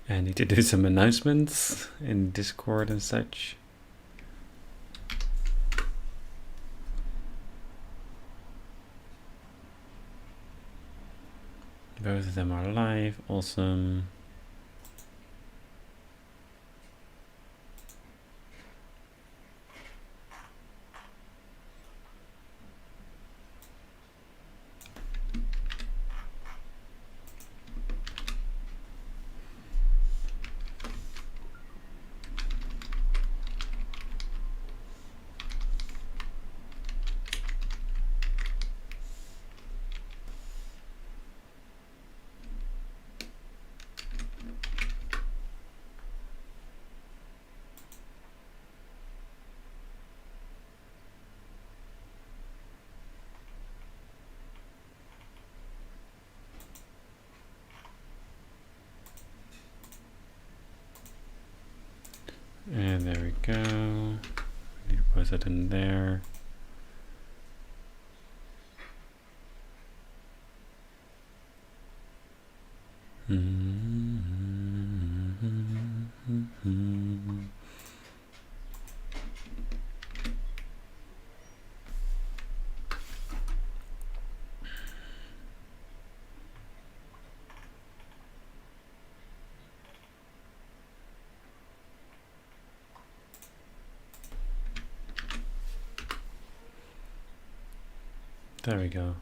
I need to do some announcements in Discord and such. Both of them are live. Awesome. And there we go. Need to put that in there. There we go.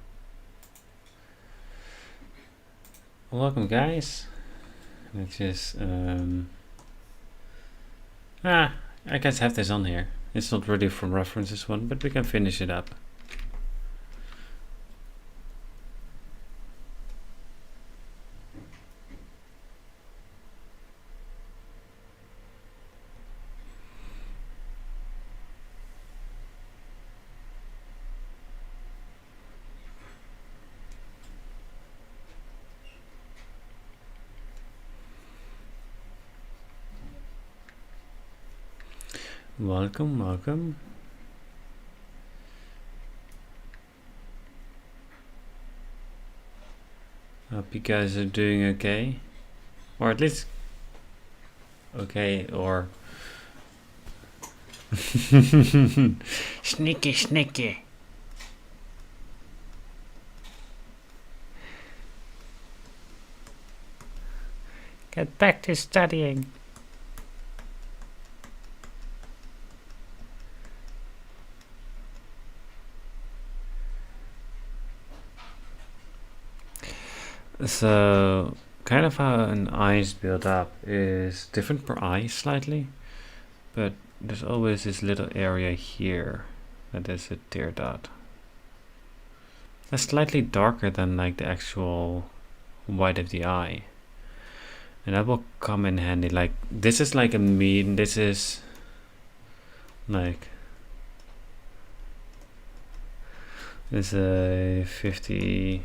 Welcome, guys. Let's just I guess have this on here. It's not really from references one, but we can finish it up. Welcome, welcome. Hope you guys are doing okay. Or at least okay, or sneaky, sneaky. Get back to studying. So, kind of how an eye is built up is different per eye slightly, but there's always this little area here that is a tear dot. That's slightly darker than like the actual white of the eye, and that will come in handy. Like this is like a mean. This is like this a 50%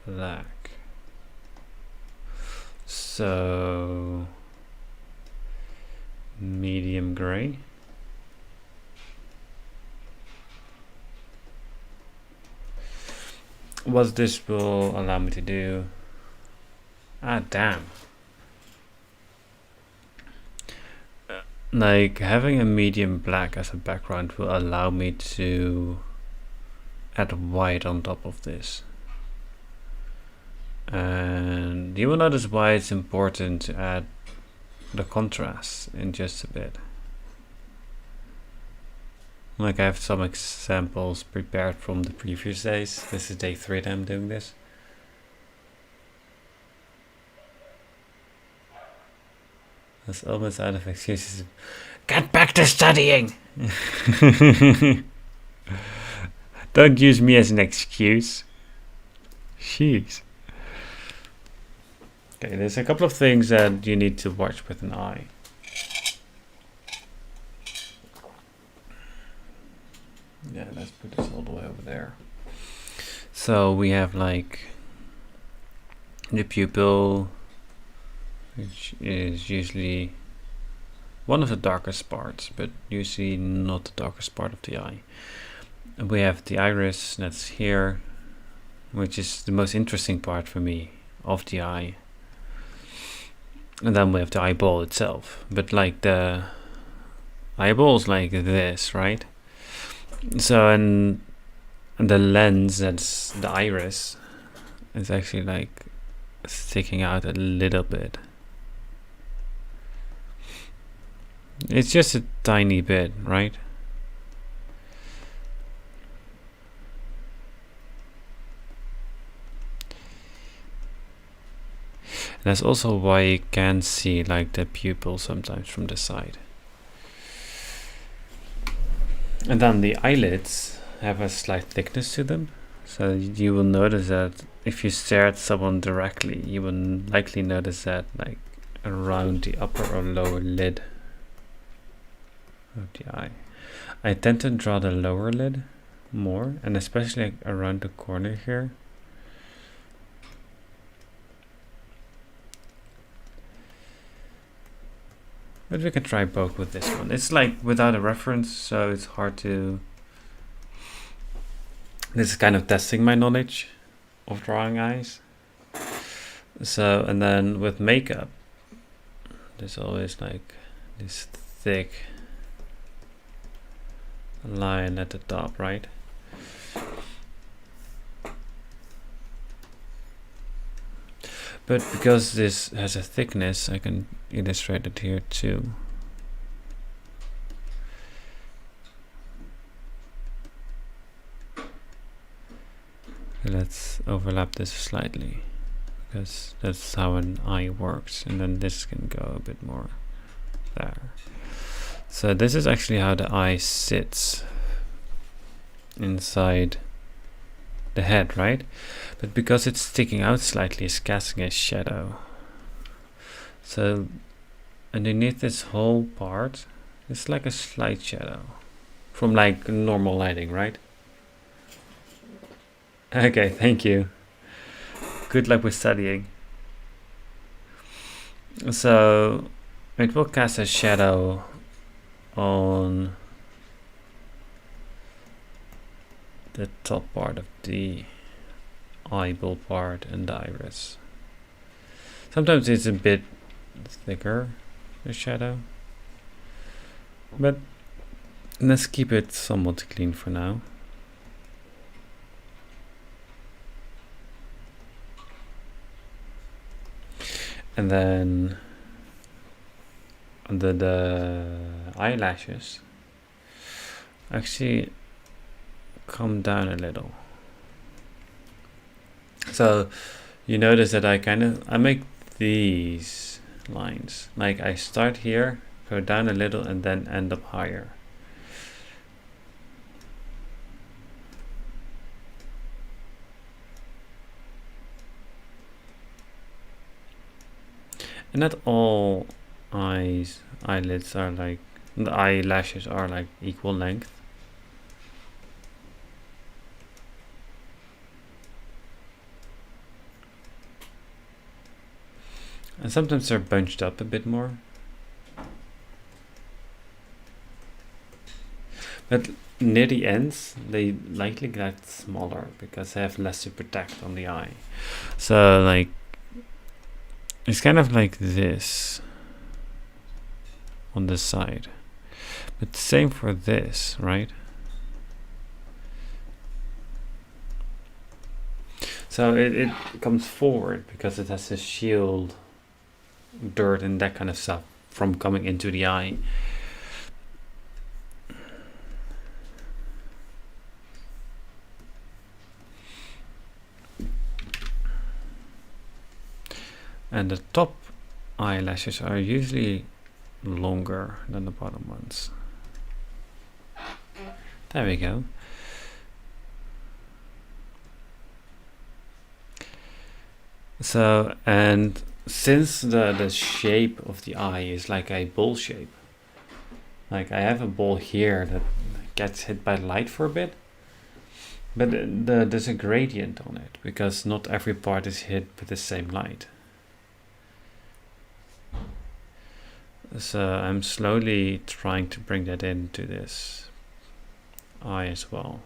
black. So medium gray. What this will allow me to do. Ah, damn. Like having a medium black as a background will allow me to add white on top of this. And you will notice why it's important to add the contrast in just a bit. Like I have some examples prepared from the previous days. This is day 3 that I'm doing this. That's almost out of excuses. Get back to studying! Don't use me as an excuse. Jeez. Okay, there's a couple of things that you need to watch with an eye. Yeah, let's put this all the way over there. So we have like the pupil, which is usually one of the darkest parts, but usually not the darkest part of the eye. And we have the iris, that's here, which is the most interesting part for me of the eye. And then we have the eyeball itself, but like the eyeball's like this, right? So and the lens, that's the iris, is actually like sticking out a little bit. It's just a tiny bit, right? That's also why you can see like the pupil sometimes from the side. And then the eyelids have a slight thickness to them, so you will notice that if you stare at someone directly, you will likely notice that like around the upper or lower lid of the eye. I tend to draw the lower lid more, and especially like around the corner here. But we can try both with this one. It's like without a reference, so it's hard to... This is kind of testing my knowledge of drawing eyes. So, and then with makeup, there's always like this thick line at the top, right? But because this has a thickness, I can illustrate it here too. Let's overlap this slightly, because that's how an eye works, and then this can go a bit more there. So this is actually how the eye sits inside the head, right? But because it's sticking out slightly, it's casting a shadow. So underneath this whole part, it's like a slight shadow from like normal lighting, right? Okay, thank you. Good luck with studying. So it will cast a shadow on the top part of the eyeball part and the iris. Sometimes it's a bit thicker, the shadow, but let's keep it somewhat clean for now. And then under the eyelashes, actually come down a little. So you notice that I make these lines, like I start here, go down a little, and then end up higher. And not all eyelids are like, the eyelashes are like equal length. And sometimes they're bunched up a bit more. But near the ends, they likely get smaller because they have less to protect on the eye. So like, it's kind of like this on this side. But same for this, right? So it comes forward because it has to shield dirt and that kind of stuff from coming into the eye. And the top eyelashes are usually longer than the bottom ones. There we go. So, and since the shape of the eye is like a bowl shape, like I have a bowl here that gets hit by light for a bit, but there's a gradient on it because not every part is hit with the same light. So I'm slowly trying to bring that into this eye as well.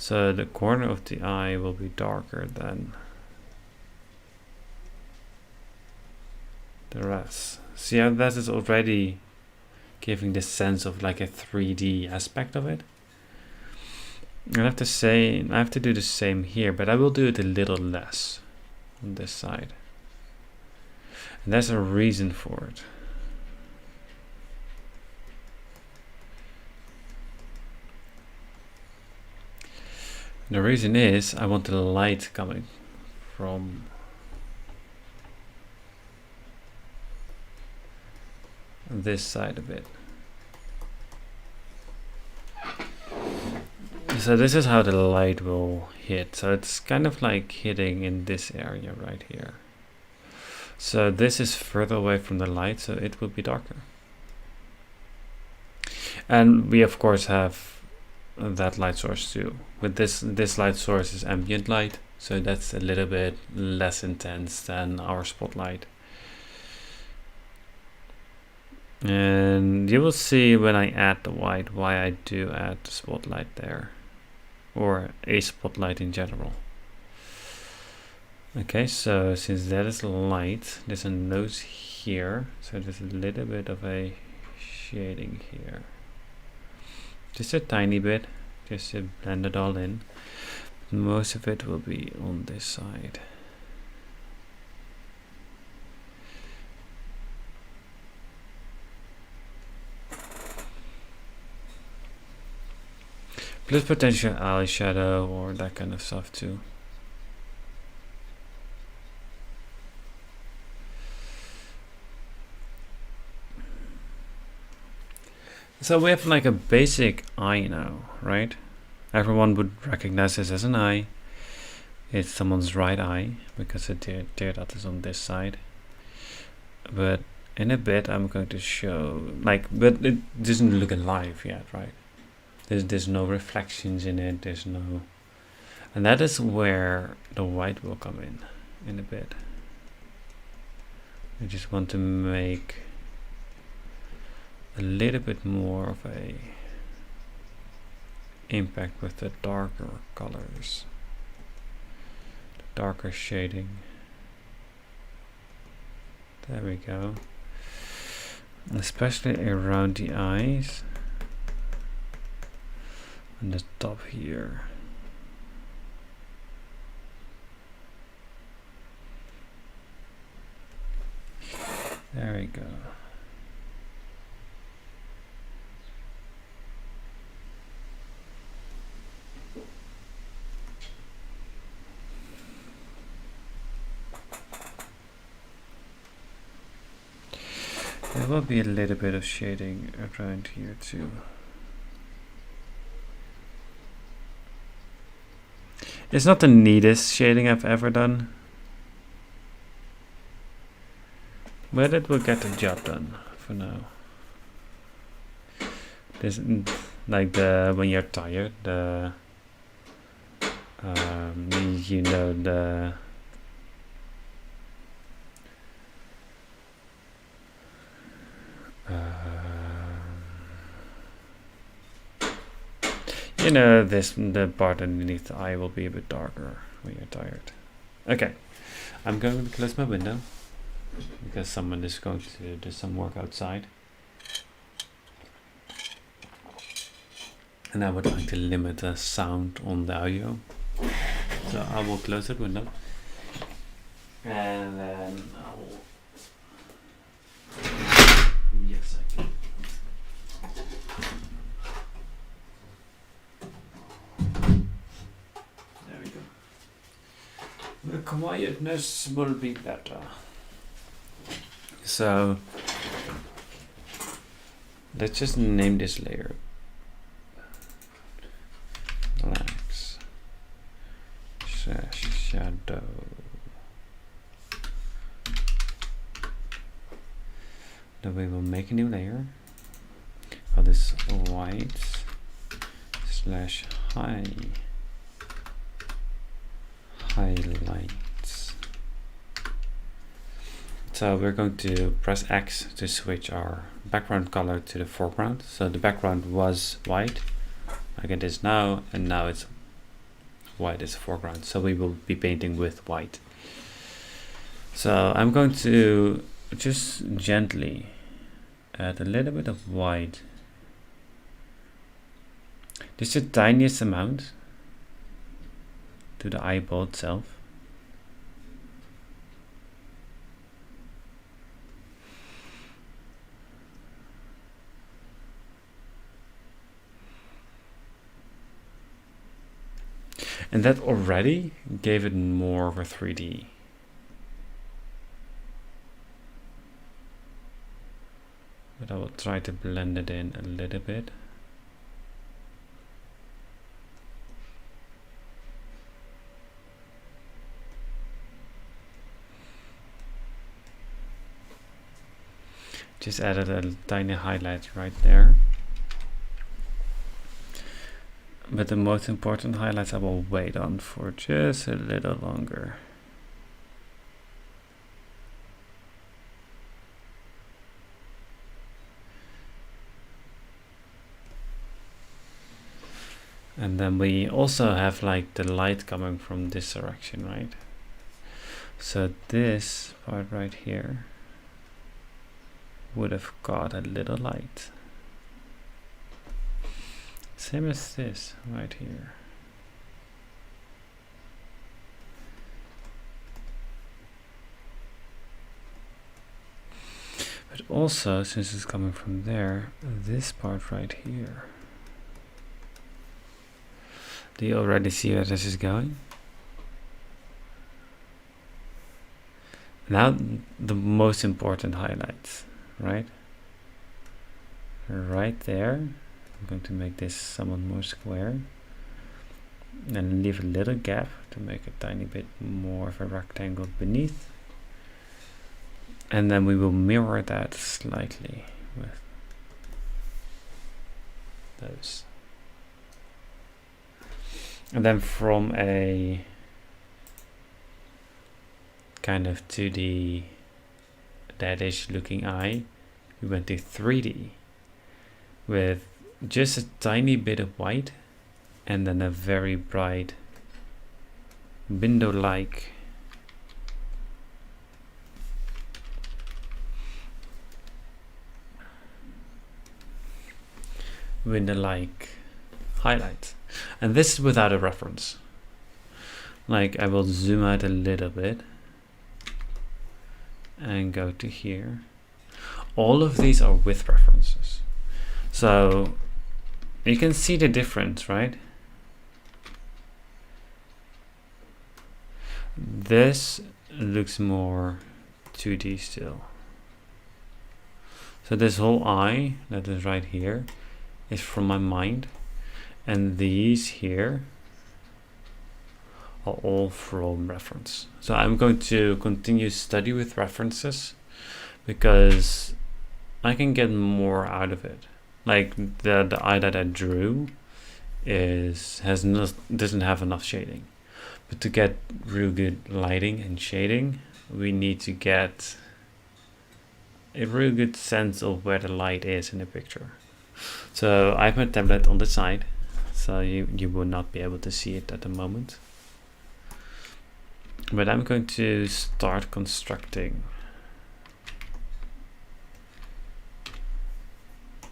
So the corner of the eye will be darker than the rest. See how that is already giving this sense of like a 3D aspect of it. I have to do the same here, but I will do it a little less on this side. And there's a reason for it. The reason is I want the light coming from this side of it. So this is how the light will hit. So it's kind of like hitting in this area right here. So this is further away from the light, so it will be darker. And we of course have that light source too. With this light source is ambient light, so that's a little bit less intense than our spotlight. And you will see when I add the white why I do add the spotlight there, or a spotlight in general. Okay, so since that is light, there's a nose here, so there's a little bit of a shading here. Just a tiny bit, just to blend it all in. Most of it will be on this side. Plus potential eyeshadow or that kind of stuff too. So we have like a basic eye now, right? Everyone would recognize this as an eye. It's someone's right eye because the tear dot is on this side. But in a bit I'm going to show, but it doesn't look alive yet, right? There's no reflections in it, there's no... And that is where the white will come in a bit. I just want to make a little bit more of a impact with the darker colors, the darker shading. There we go. Especially around the eyes and the top here. There we go. There will be a little bit of shading around here too. It's not the neatest shading I've ever done, but it will get the job done for now. This, like when you're tired, you know, you know, the part underneath the eye will be a bit darker when you're tired. Okay, I'm going to close my window because someone is going to do some work outside. And I would like to limit the sound on the audio. So I will close that window. And then I will... Yes, I can. There we go. The quietness will be better. So let's just name this layer Relax Shadow. Then we will make a new layer. Call this white / highlights. So we're going to press X to switch our background color to the foreground. So the background was white, like it is now, and now it's white is foreground, so we will be painting with white. So I'm going to just gently add a little bit of white, just the tiniest amount, to the eyeball itself. And that already gave it more of a 3D. But I will try to blend it in a little bit. Just added a tiny highlight right there. But the most important highlights I will wait on for just a little longer. And then we also have like the light coming from this direction, right? So this part right here would have got a little light. Same as this right here. But also, since it's coming from there, this part right here. Do you already see where this is going? Now the most important highlights, right? Right there. I'm going to make this somewhat more square and leave a little gap to make a tiny bit more of a rectangle beneath. And then we will mirror that slightly with those. And then from a kind of 2D deadish looking eye, we went to 3D with just a tiny bit of white and then a very bright window-like highlight. And this is without a reference. Like, I will zoom out a little bit and go to here. All of these are with references. So you can see the difference, right? This looks more 2D still. So this whole eye that is right here is from my mind, and these here are all from reference. So I'm going to continue study with references because I can get more out of it. Like the eye that I drew doesn't have enough shading, but to get real good lighting and shading, we need to get a real good sense of where the light is in the picture. So I have my tablet on the side, so you will not be able to see it at the moment. But I'm going to start constructing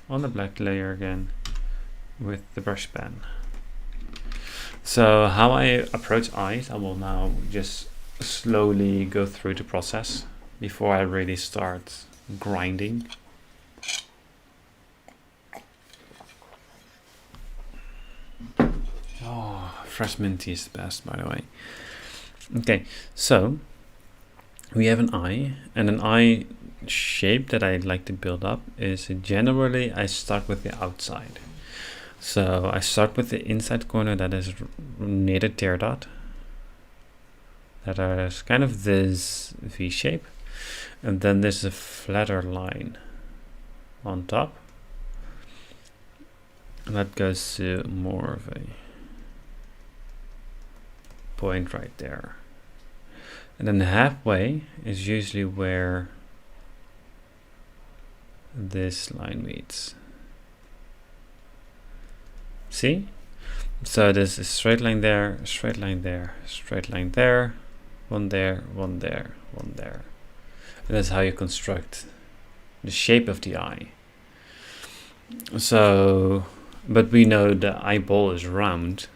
on the black layer again with the brush pen. So how I approach eyes, I will now just slowly go through the process before I really start grinding. Oh, fresh mint tea is the best, by the way. Okay, so we have an eye, and an eye shape that I like to build up is generally I start with the outside. So I start with the inside corner that is near the tear dot. That is kind of this V shape, and then there's a flatter line on top. And that goes to more of a point right there. And then halfway is usually where this line meets. See? So this is straight line there, straight line there, straight line there, one there, one there, one there. And that's how you construct the shape of the eye. So, but we know the eyeball is round,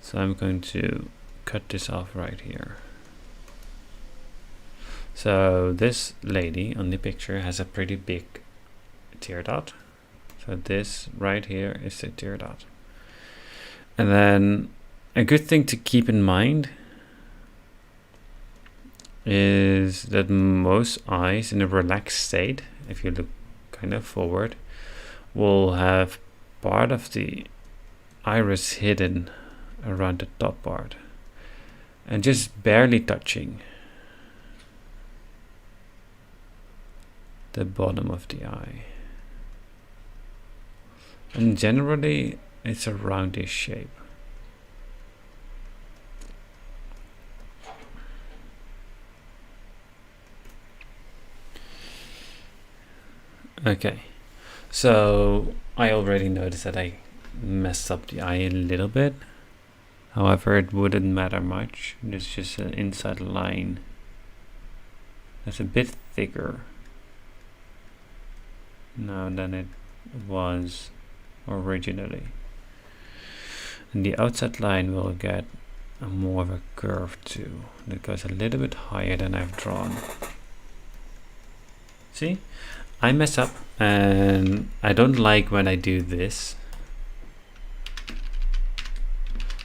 so I'm going to cut this off right here. So this lady on the picture has a pretty big tear dot. So this right here is the tear dot. And then a good thing to keep in mind is that most eyes in a relaxed state, if you look kind of forward, will have part of the iris hidden around the top part and just barely touching the bottom of the eye. And generally it's a roundish shape. Okay, so I already noticed that I messed up the eye a little bit. However, it wouldn't matter much. There's just an inside line that's a bit thicker now than it was originally. And the outside line will get more of a curve too. That goes a little bit higher than I've drawn. See? I mess up and I don't like when I do this.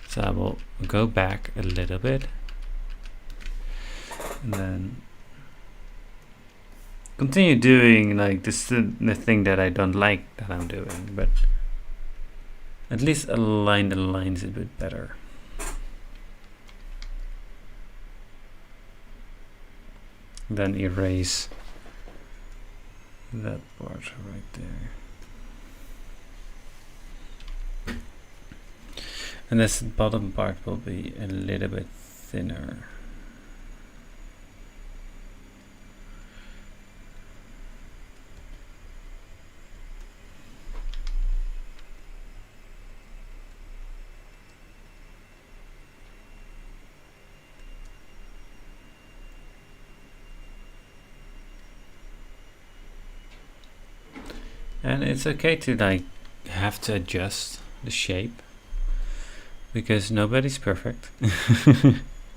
So I will go back a little bit and then continue doing like this, the thing that I don't like that I'm doing, but at least align the lines a bit better. Then erase that part right there. And this bottom part will be a little bit thinner. And it's okay to like have to adjust the shape because nobody's perfect.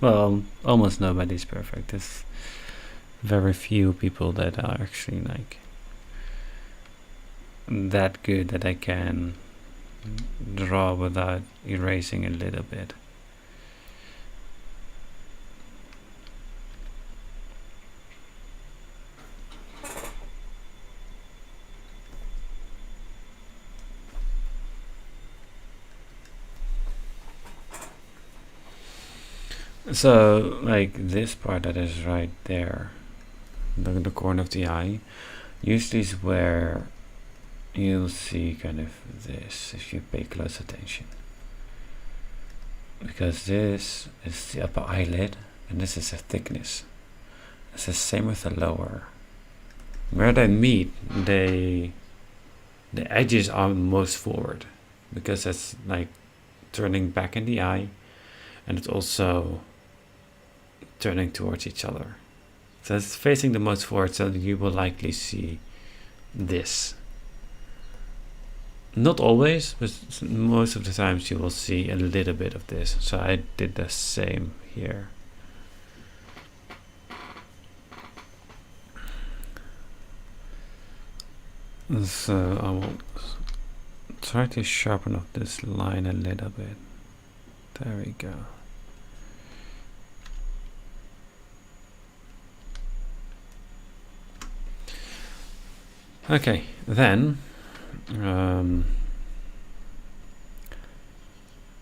Well, almost nobody's perfect. There's very few people that are actually like that good that I can draw without erasing a little bit. So like this part that is right there, the corner of the eye, usually is where you'll see kind of this if you pay close attention, because this is the upper eyelid and this is a thickness. It's the same with the lower. Where they meet, the edges are most forward because that's like turning back in the eye, and it's also turning towards each other. So it's facing the most forward, so you will likely see this. Not always, but most of the times you will see a little bit of this. So I did the same here. So I will try to sharpen up this line a little bit. There we go. Okay, then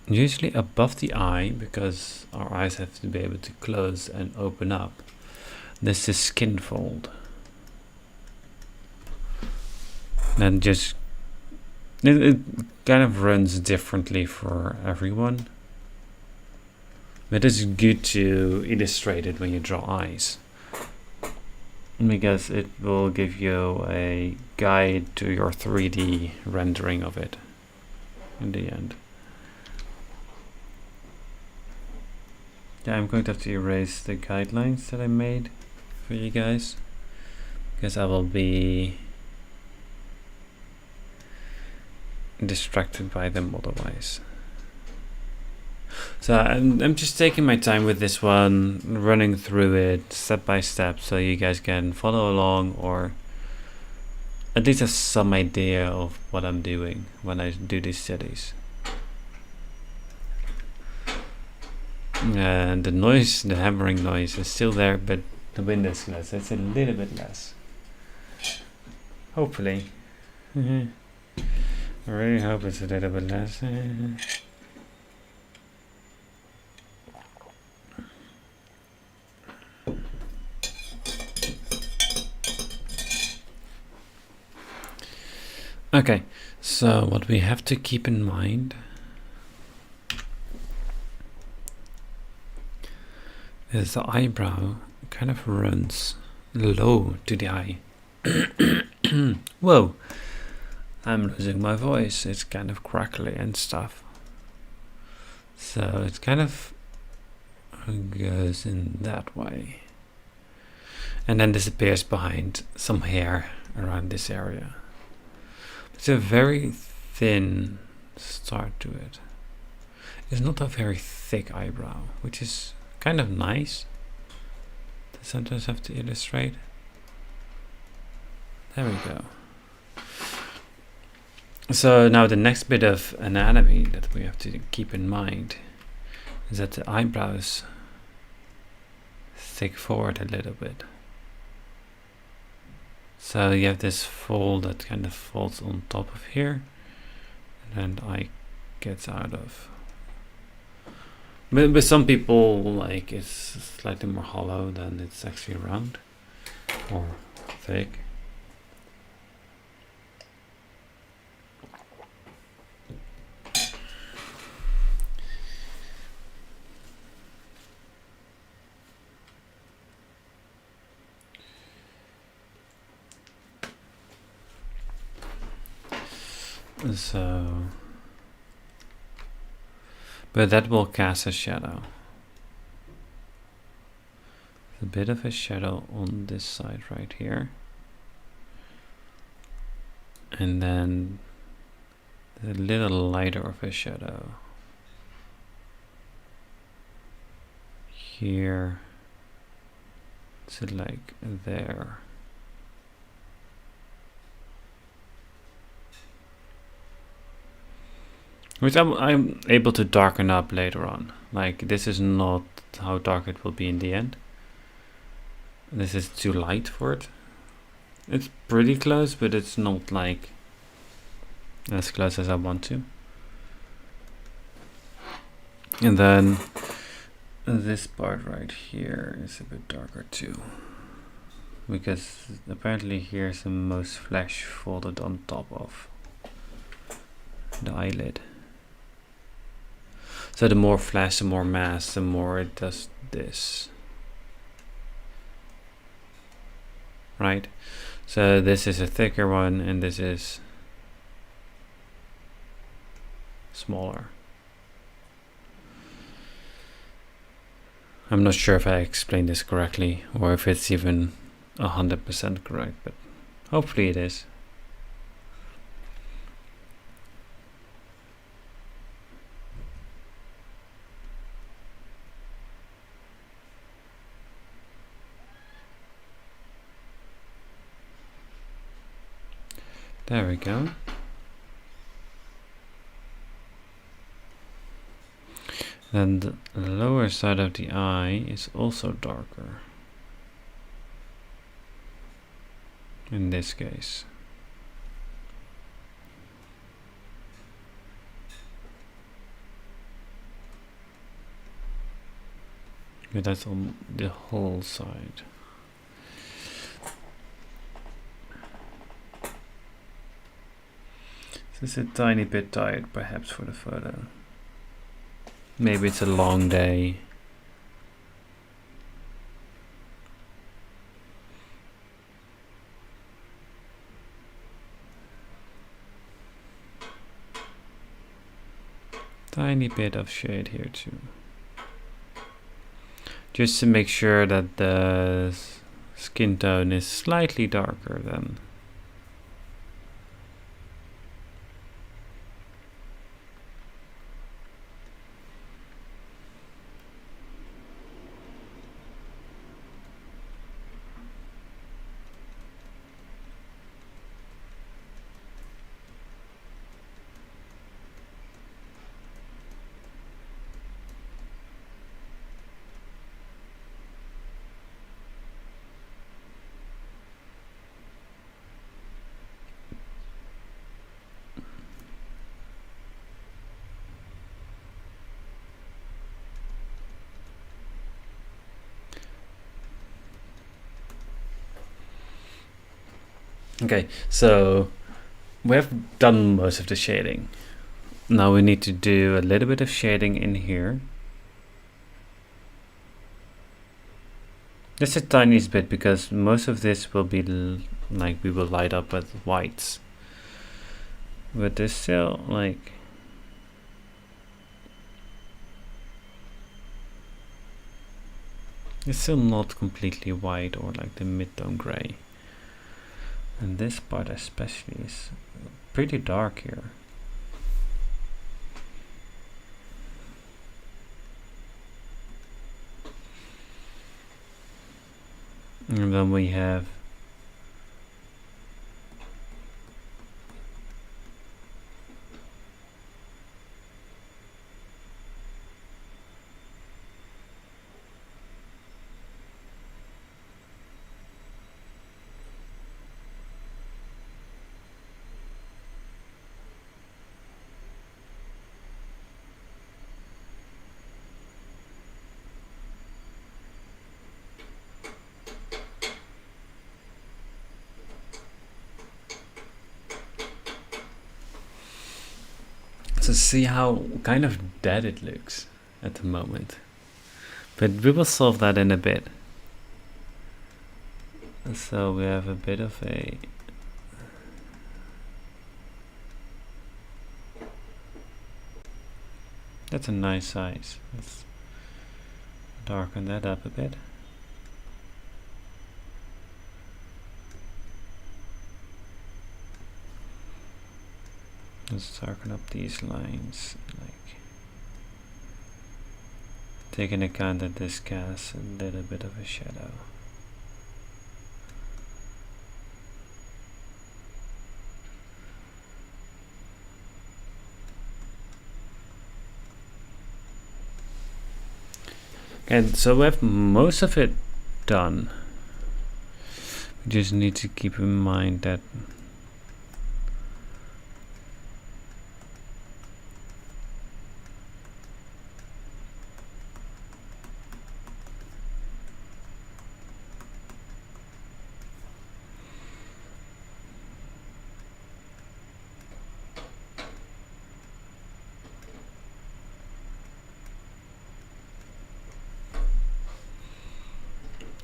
usually above the eye, because our eyes have to be able to close and open up, this is skin fold. And just it kind of runs differently for everyone, but it's good to illustrate it when you draw eyes, because it will give you a guide to your 3D rendering of it in the end. Yeah, I'm going to have to erase the guidelines that I made for you guys, because I will be distracted by them otherwise. So I'm just taking my time with this one, running through it step by step so you guys can follow along, or at least have some idea of what I'm doing when I do these studies. And the noise, the hammering noise is still there, but the wind is less. It's a little bit less. Hopefully. I really hope it's a little bit less. Okay, so what we have to keep in mind is the eyebrow kind of runs low to the eye. Whoa, I'm losing my voice. It's kind of crackly and stuff. So it kind of goes in that way. And then disappears behind some hair around this area. It's a very thin start to it. It's not a very thick eyebrow, which is kind of nice to sometimes have to illustrate. There we go. So now the next bit of anatomy that we have to keep in mind is that the eyebrows stick forward a little bit. So you have this fold that kind of folds on top of here, and then the eye gets out of. But some people like it's slightly more hollow than it's actually round or thick. So, but that will cast a shadow. A bit of a shadow on this side right here. And then a little lighter of a shadow here to like there. Which I'm able to darken up later on. Like, this is not how dark it will be in the end. This is too light for it. It's pretty close, but it's not like as close as I want to. And then this part right here is a bit darker too, because apparently here's the most flesh folded on top of the eyelid. So the more flash, the more mass, the more it does this. Right? So this is a thicker one and this is smaller. I'm not sure if I explained this correctly or if it's even 100% correct, but hopefully it is. There we go. Then the lower side of the eye is also darker. In this case. But that's on the whole side. This is a tiny bit tired perhaps for the photo. Maybe it's a long day. Tiny bit of shade here too. just to make sure that the skin tone is slightly darker than. Okay, so we have done most of the shading. Now we need to do a little bit of shading in here. Just a tiniest bit, because most of this will be like we will light up with whites. But there's still like it's still not completely white or like the mid-tone gray. And this part especially is pretty dark here. And then we have to see how kind of dead it looks at the moment. But we will solve that in a bit. So we have a bit of a that's a nice size. Let's darken that up a bit. Let's darken up these lines, like take into account that this casts a little bit of a shadow. And so we have most of it done. We just need to keep in mind that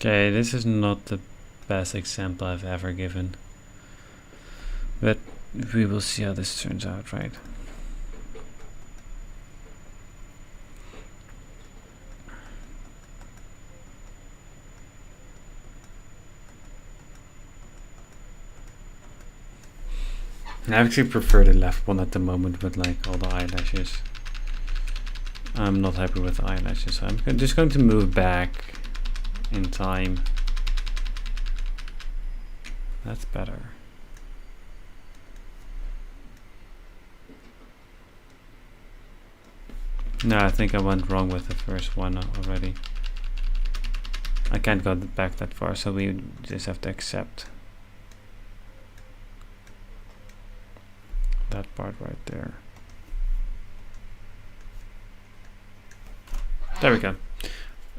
okay, this is not the best example I've ever given, but we will see how this turns out, right? I actually prefer the left one at the moment with like all the eyelashes. I'm not happy with the eyelashes, so I'm just going to move back in time. That's better. No, I think I went wrong with the first one already. I can't go back that far, so we just have to accept that part right there. There we go.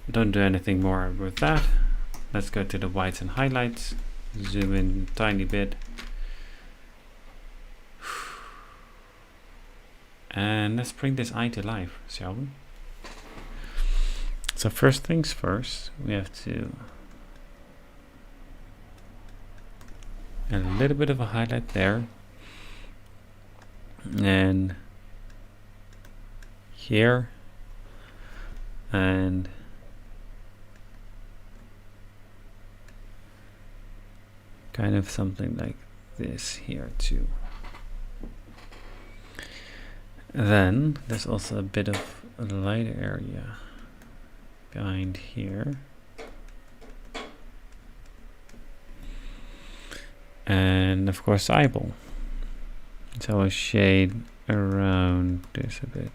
Don't do anything more with that. Let's go to the whites and highlights. Zoom in a tiny bit. And let's bring this eye to life, shall we? So first things first, we have to a little bit of a highlight there. And here. And kind of something like this here too. Then there's also a bit of a light area behind here. And of course eyeball. So I'll shade around this a bit.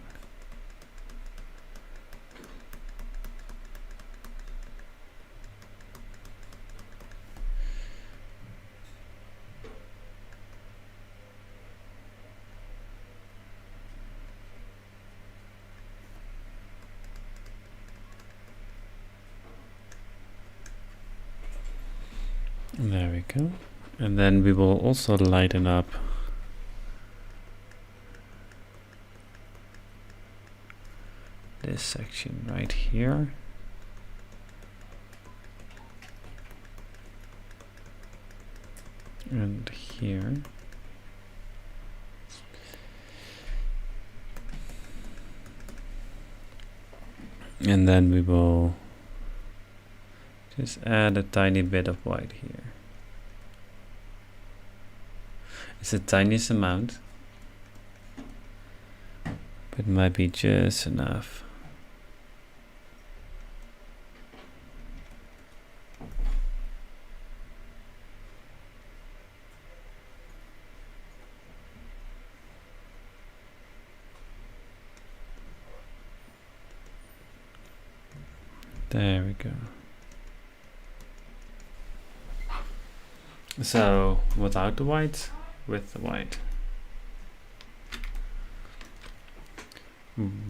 There we go. And then we will also lighten up this section right here. And here. And then we will just add a tiny bit of white here. It's the tiniest amount, but it might be just enough. There we go. So without the white, with the white.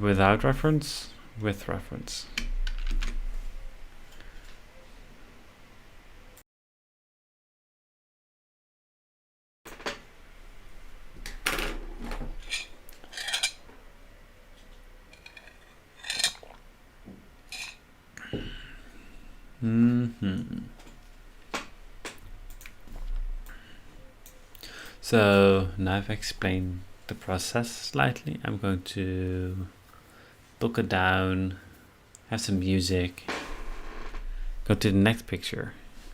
Without reference, with reference. So now I've explained the process slightly. I'm going to book it down, have some music, go to the next picture,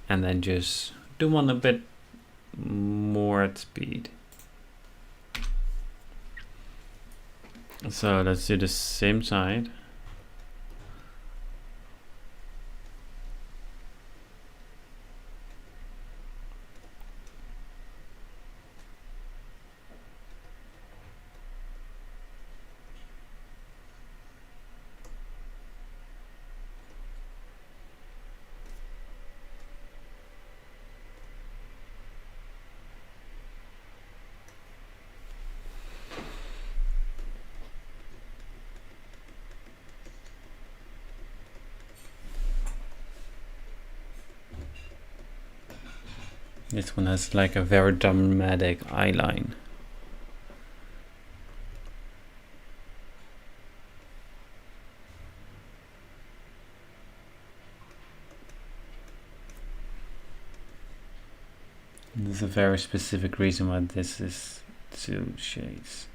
and then just do one a bit more at speed. So let's do the same side. This one has like a very dramatic eye line. There's a very specific reason why this is 2 shades.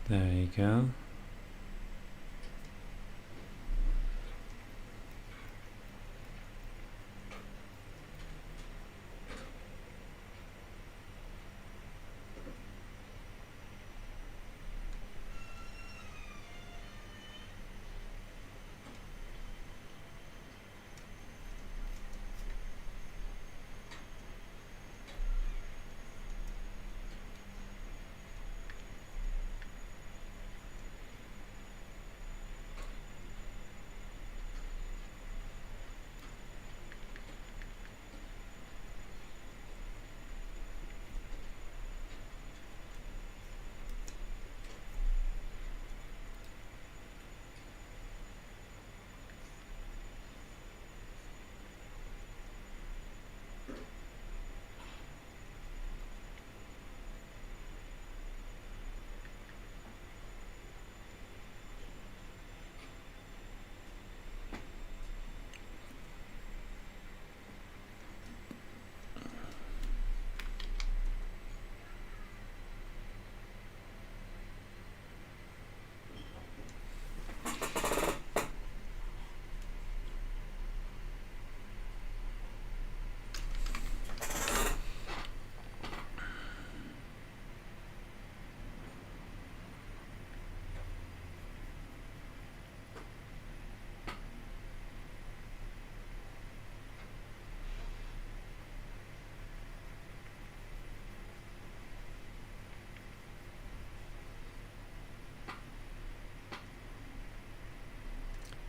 There you go.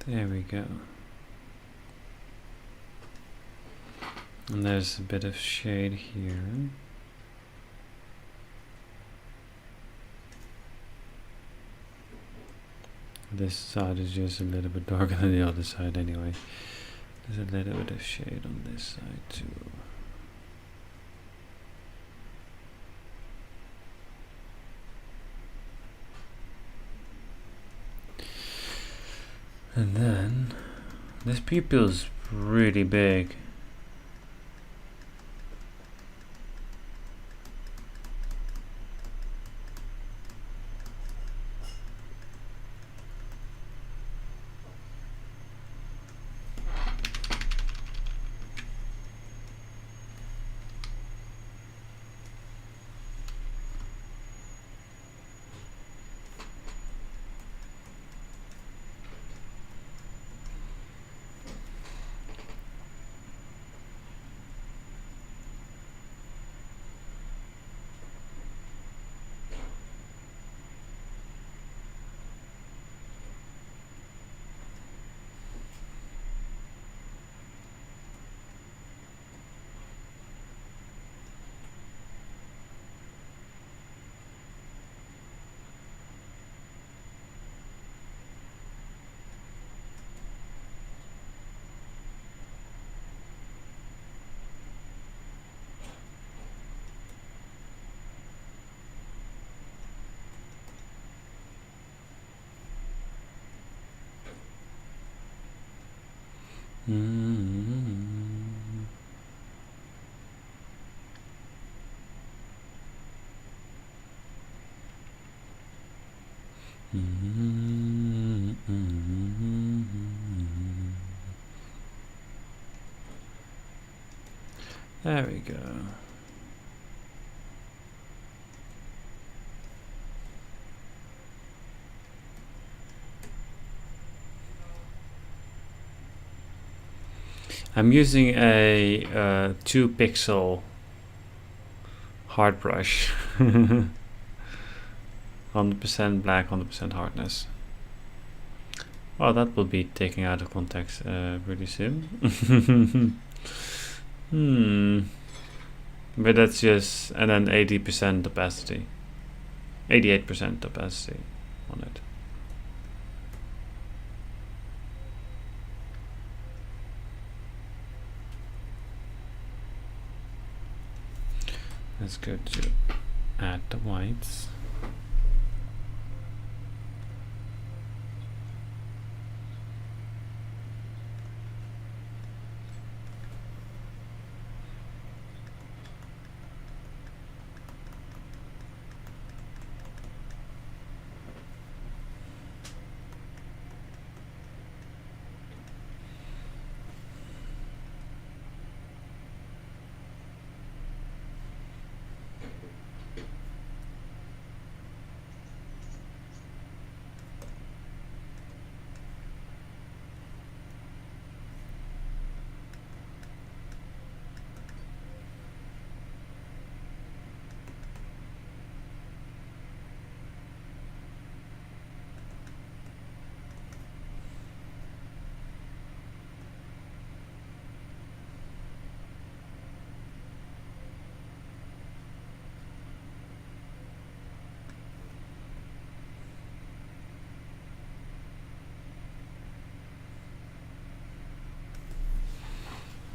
There we go. And there's a bit of shade here. This side is just a little bit darker than the other side anyway. There's a little bit of shade on this side too. And then this pupil's really big. There we go. I'm using a 2 pixel hard brush. 100% black, 100% hardness. Well, that will be taken out of context really soon. But that's just, and then 80% opacity. 88% opacity on it. Let's go to add the whites.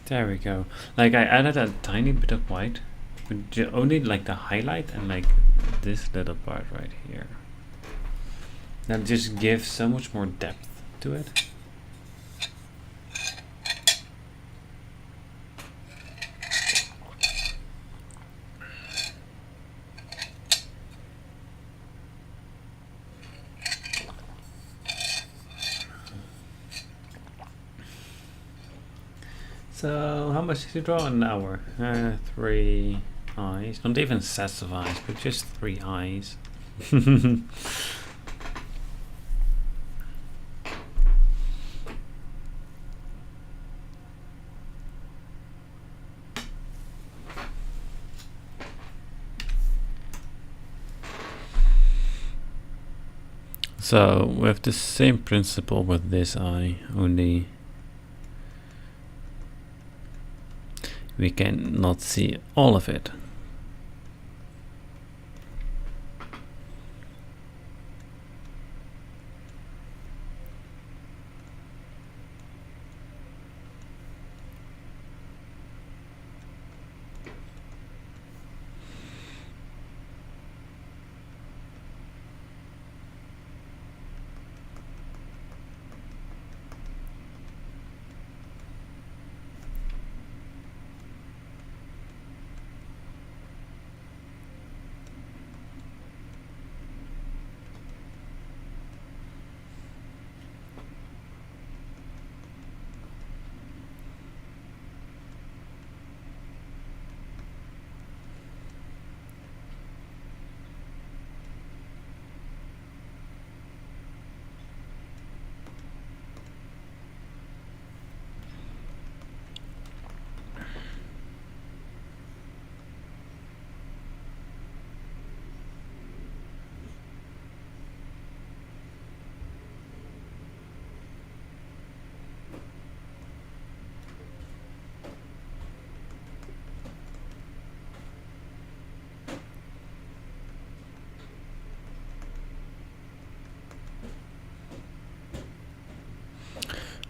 There we go. Like I added a tiny bit of white, but only like the highlight and like this little part right here. That just gives so much more depth to it. So how much did you draw an hour? 3 eyes. Not even sets of eyes, but just 3 eyes. So we have the same principle with this eye, only we can not see all of it.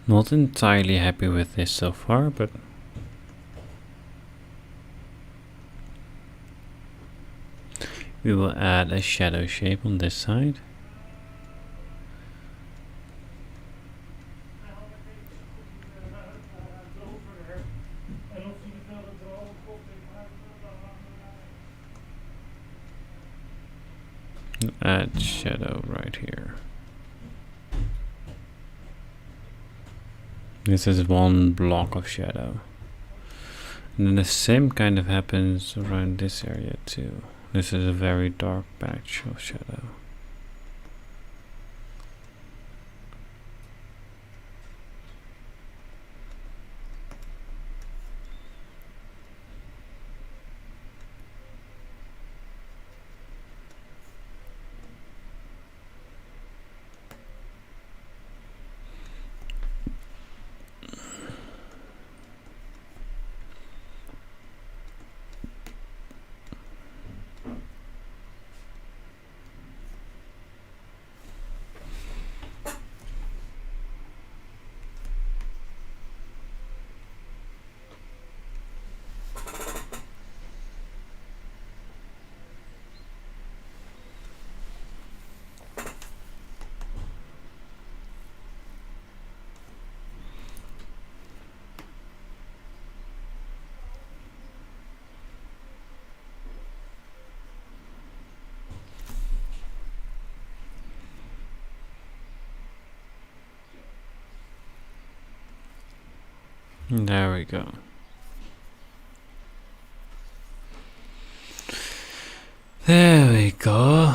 Not entirely happy with this so far, but we will add a shadow shape on this side. Add shadow right here. This is one block of shadow. And then the same kind of happens around this area too. This is a very dark patch of shadow. There we go. There we go.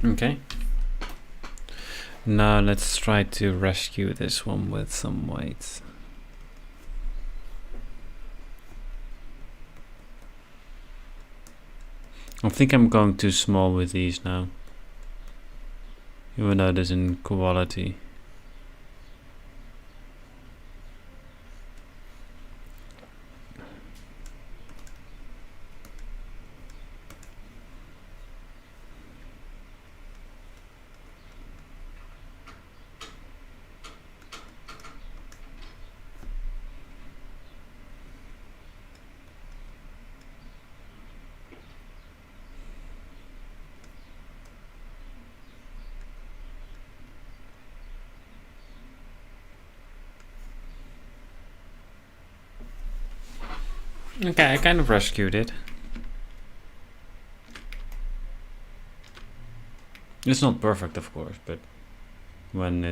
Okay. Now let's try to rescue this one with some weights. I think I'm going too small with these now. Even though it is in quality. Okay, I kind of rescued it. It's not perfect, of course, but when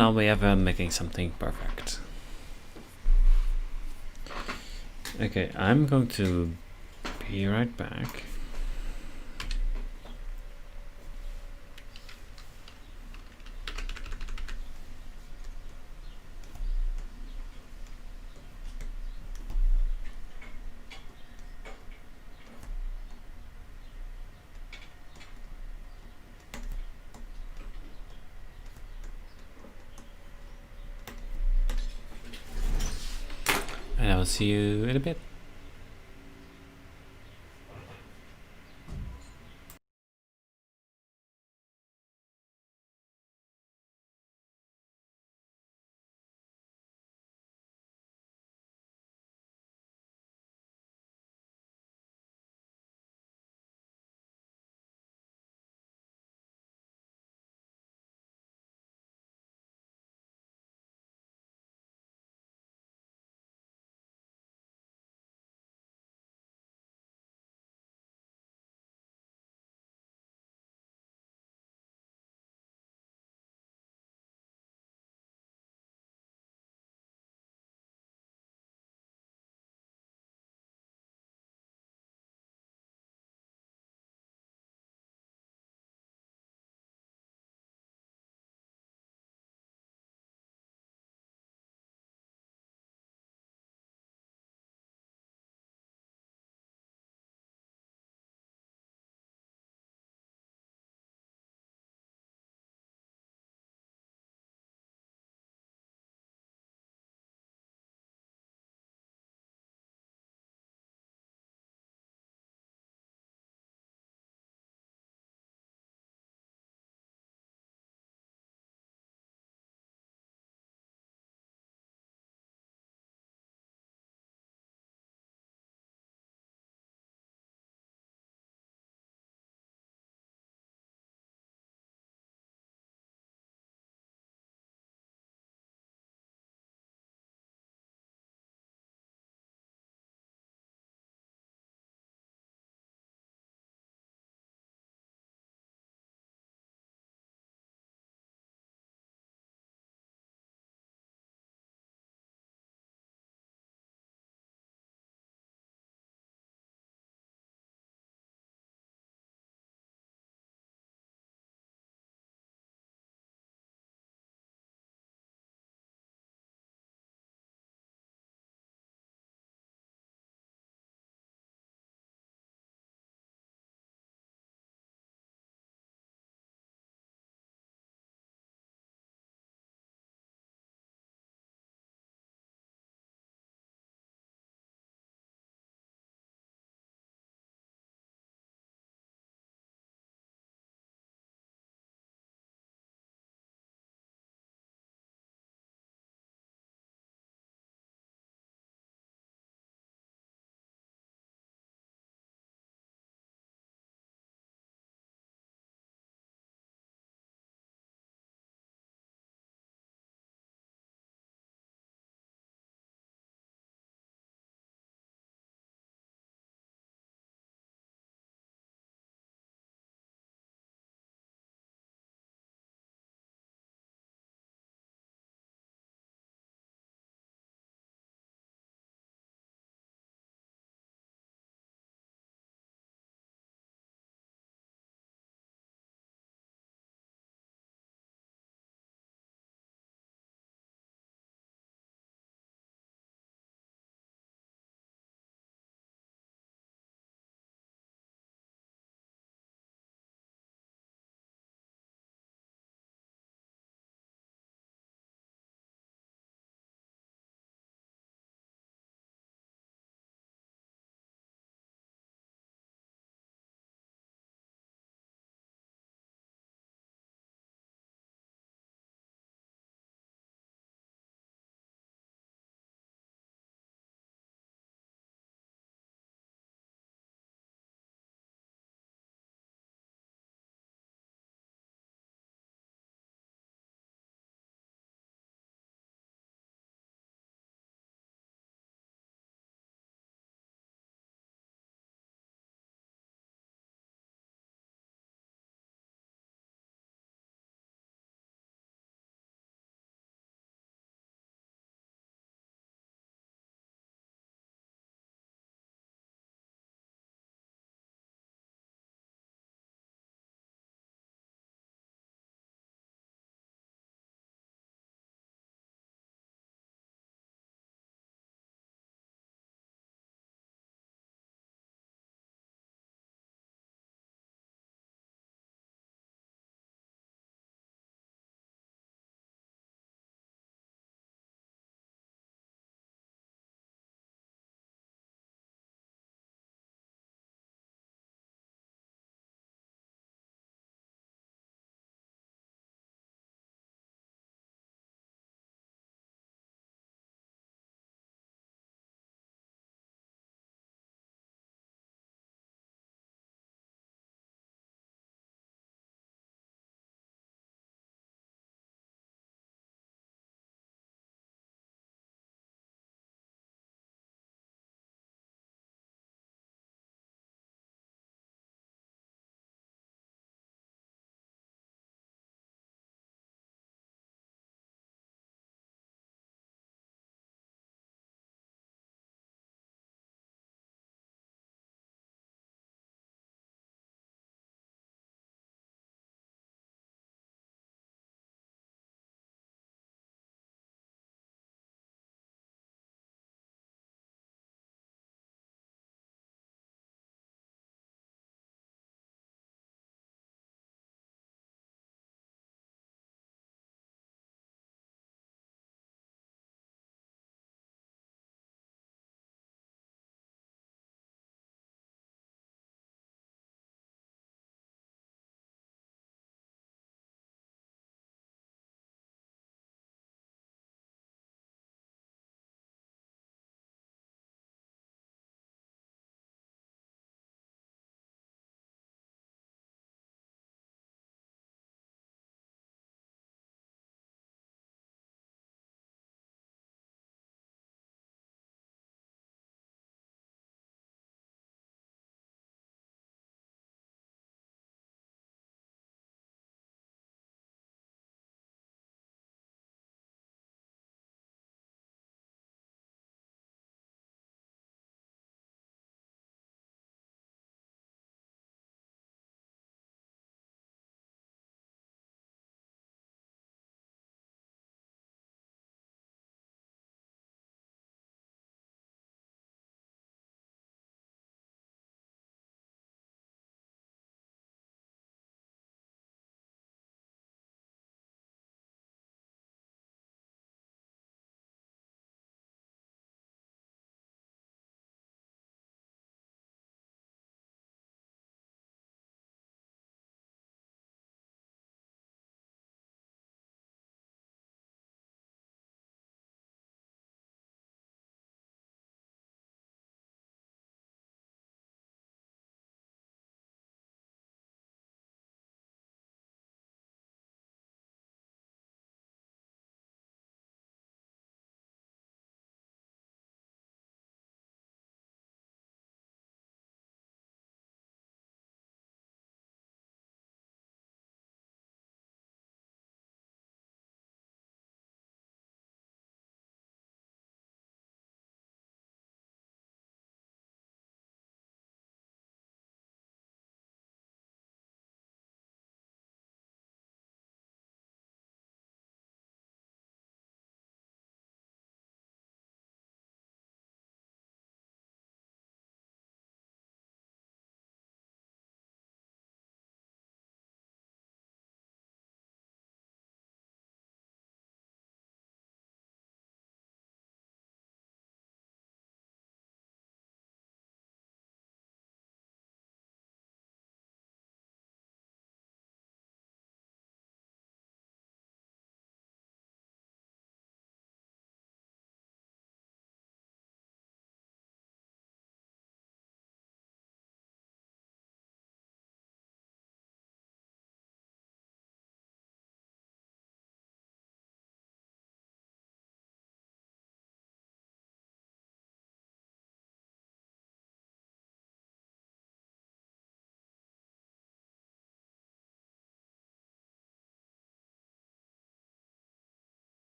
are we ever making something perfect? Okay, I'm going to be right back. And I will see you in a bit.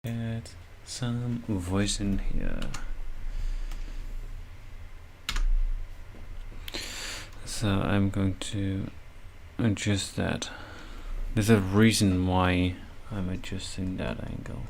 Get some voice in here. So I'm going to adjust that. There's a reason why I'm adjusting that angle.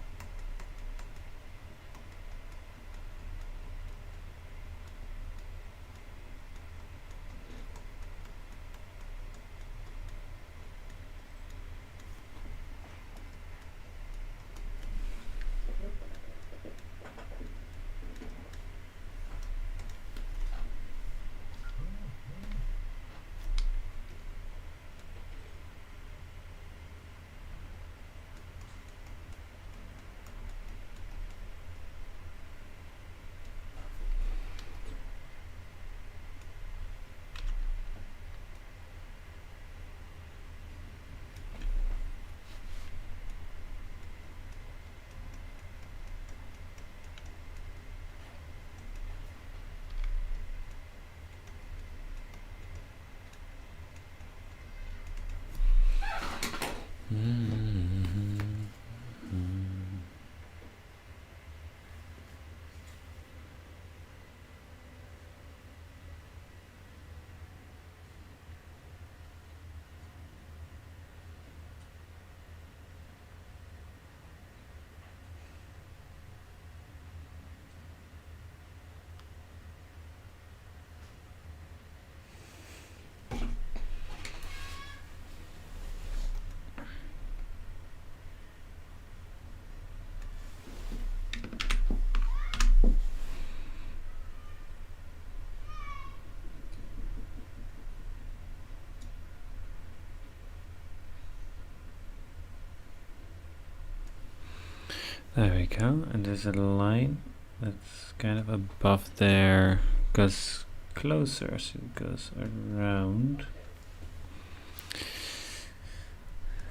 There we go, and there's a line that's kind of above there, goes closer, so it goes around.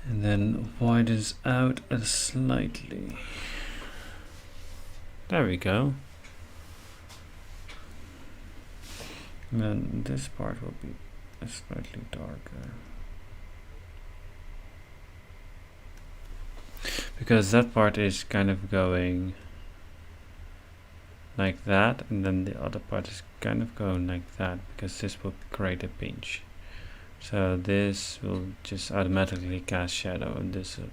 And then widens out slightly. There we go. And then this part will be slightly darker. Because that part is kind of going like that, and then the other part is kind of going like that, because this will create a pinch. So this will just automatically cast shadow, and this will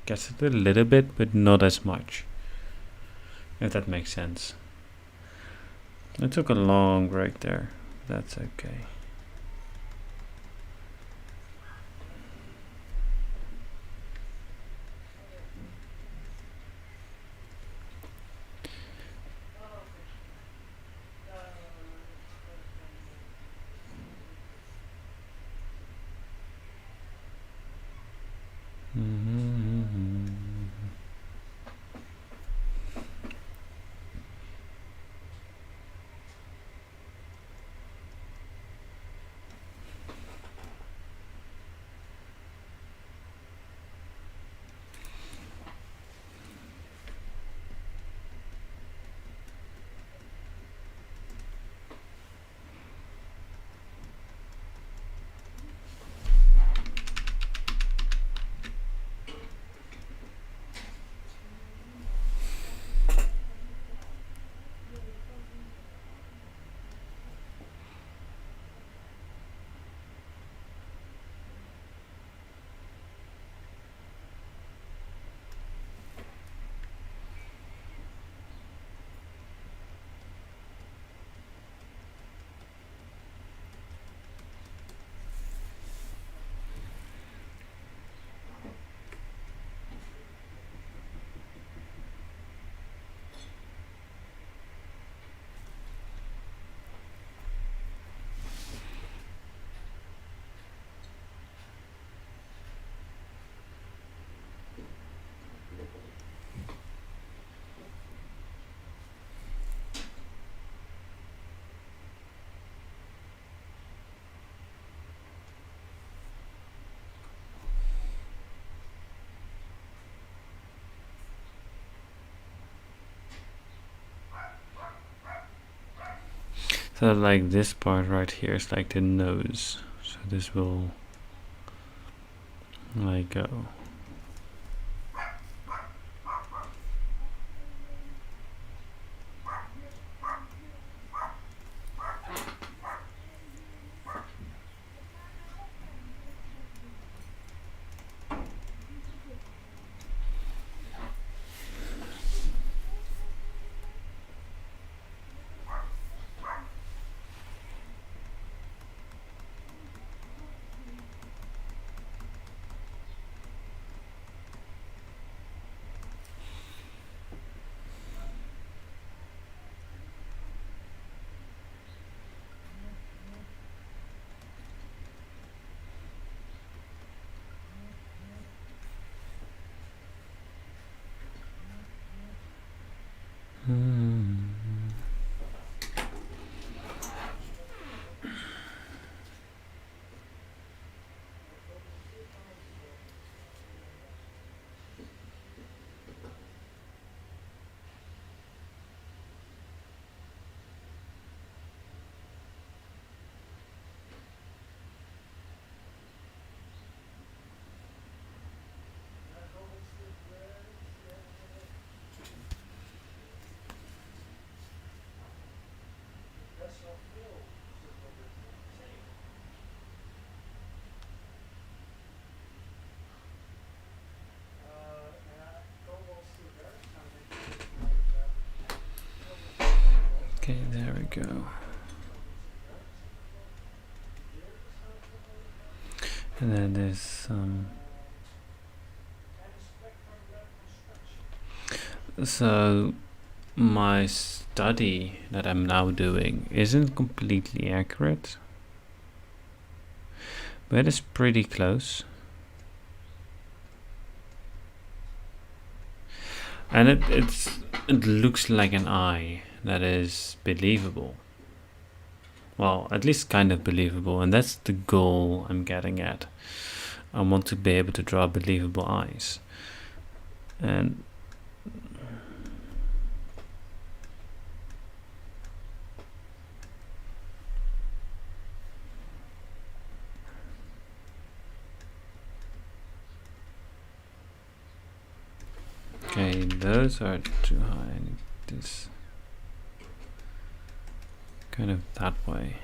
cast it a little bit, but not as much. If that makes sense. I took a long break there. That's okay. So like this part right here is like the nose. So this will like go. Okay, there we go. And then there's some. So my study that I'm now doing isn't completely accurate, but it's pretty close. And it looks like an eye that is believable. Well, at least kind of believable, and that's the goal I'm getting at. I want to be able to draw believable eyes. And okay, those are too high. I need this kind of that way.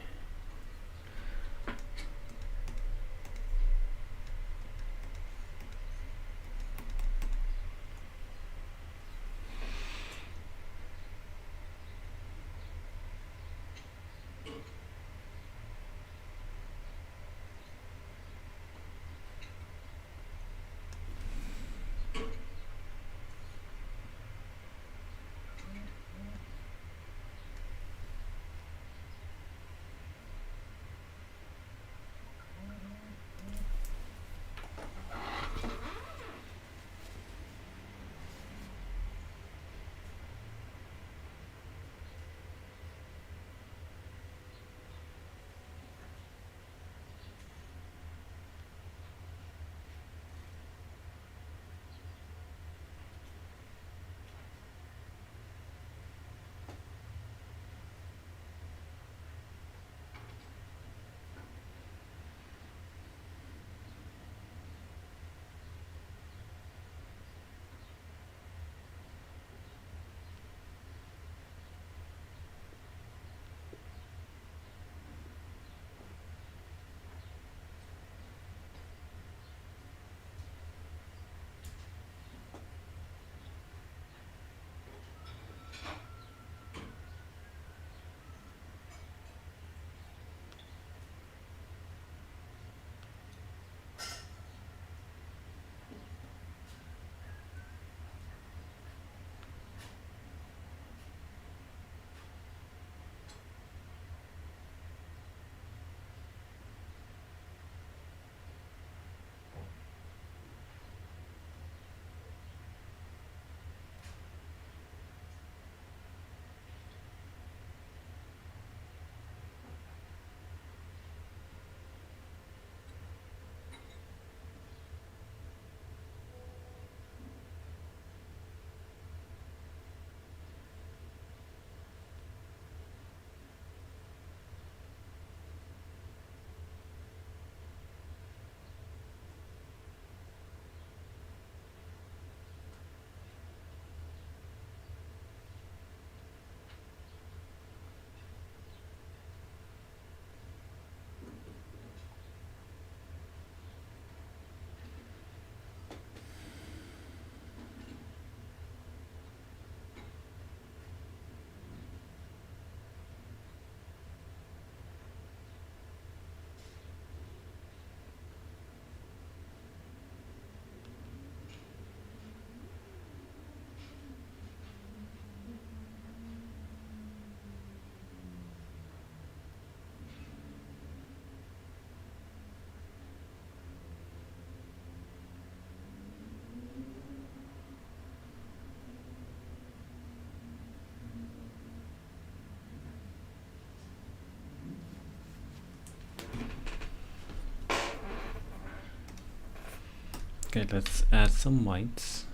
Okay, let's add some whites.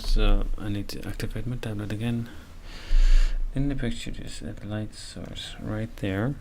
So I need to activate my tablet again. In the picture, just add light source right there.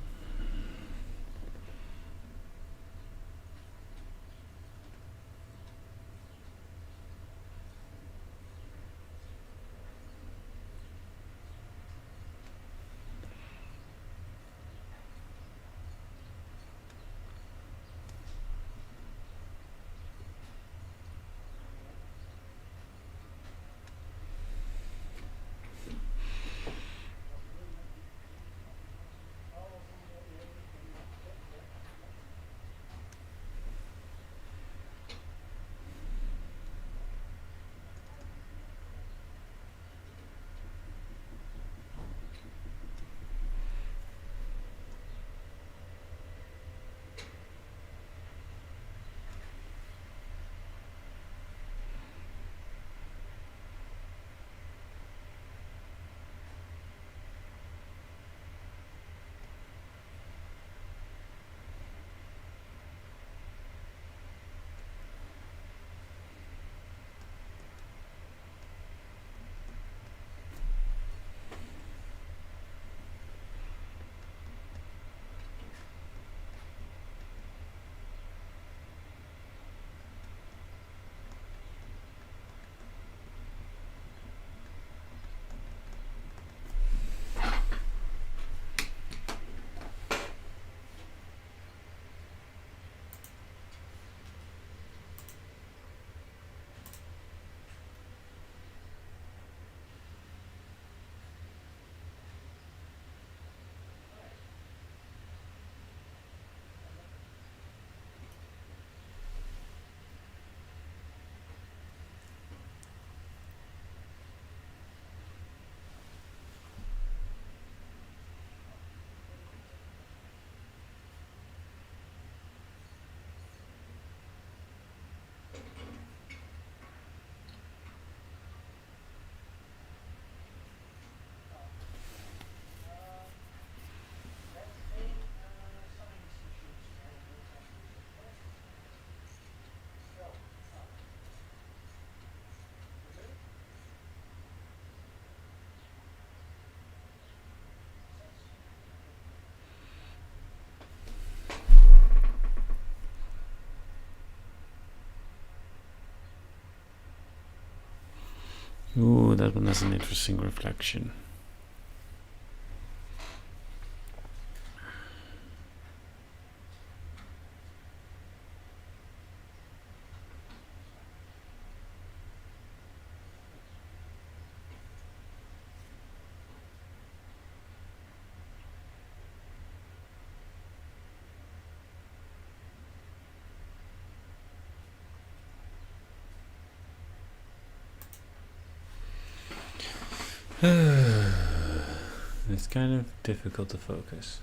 Ooh, that one has an interesting reflection. It's kind of difficult to focus.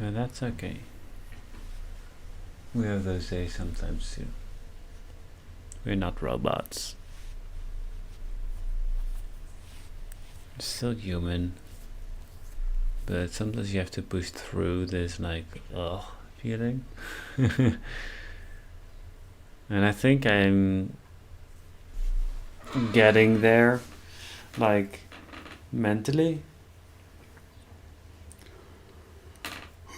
And that's okay. We have those days sometimes too. We're not robots. We're still human. But sometimes you have to push through this like, ugh, feeling. And I think I'm getting there, like, mentally.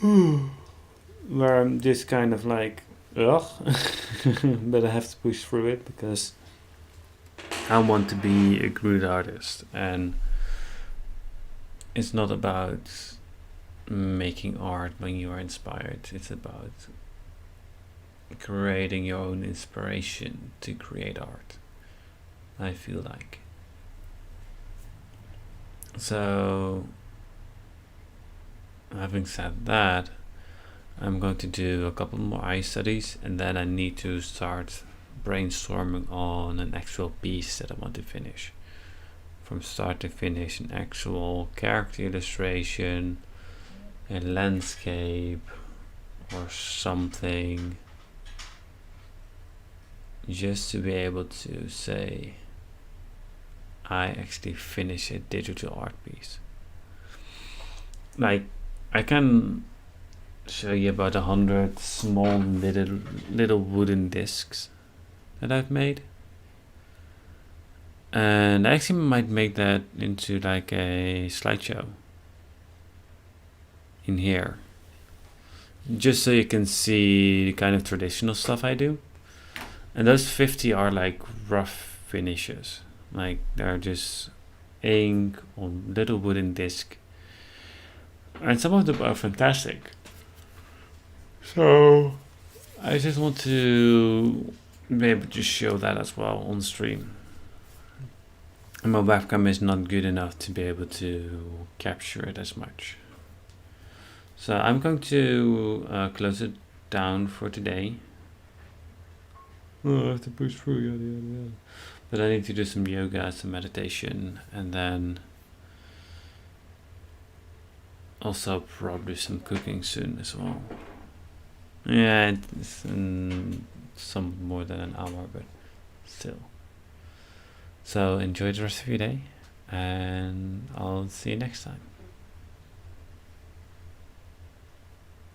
Where I'm just kind of like, ugh, but I have to push through it because I want to be a good artist, and it's not about making art when you are inspired. It's about creating your own inspiration to create art, I feel like. So, having said that, I'm going to do a couple more eye studies, and then I need to start brainstorming on an actual piece that I want to finish. From start to finish, an actual character illustration, a landscape, or something, just to be able to say I actually finish a digital art piece. Like, I can show you about 100 small little wooden discs that I've made, and I actually might make that into like a slideshow in here, just so you can see the kind of traditional stuff I do. And those 50 are like rough finishes, like they're just ink on little wooden disc, and some of them are fantastic. So I just want to be able to show that as well on stream. And my webcam is not good enough to be able to capture it as much. So I'm going to close it down for today. Oh, I have to push through, yada yada yada. But I need to do some yoga, some meditation, and then also probably some cooking soon as well. Yeah, it's some more than an hour, but still. So enjoy the rest of your day, and I'll see you next time.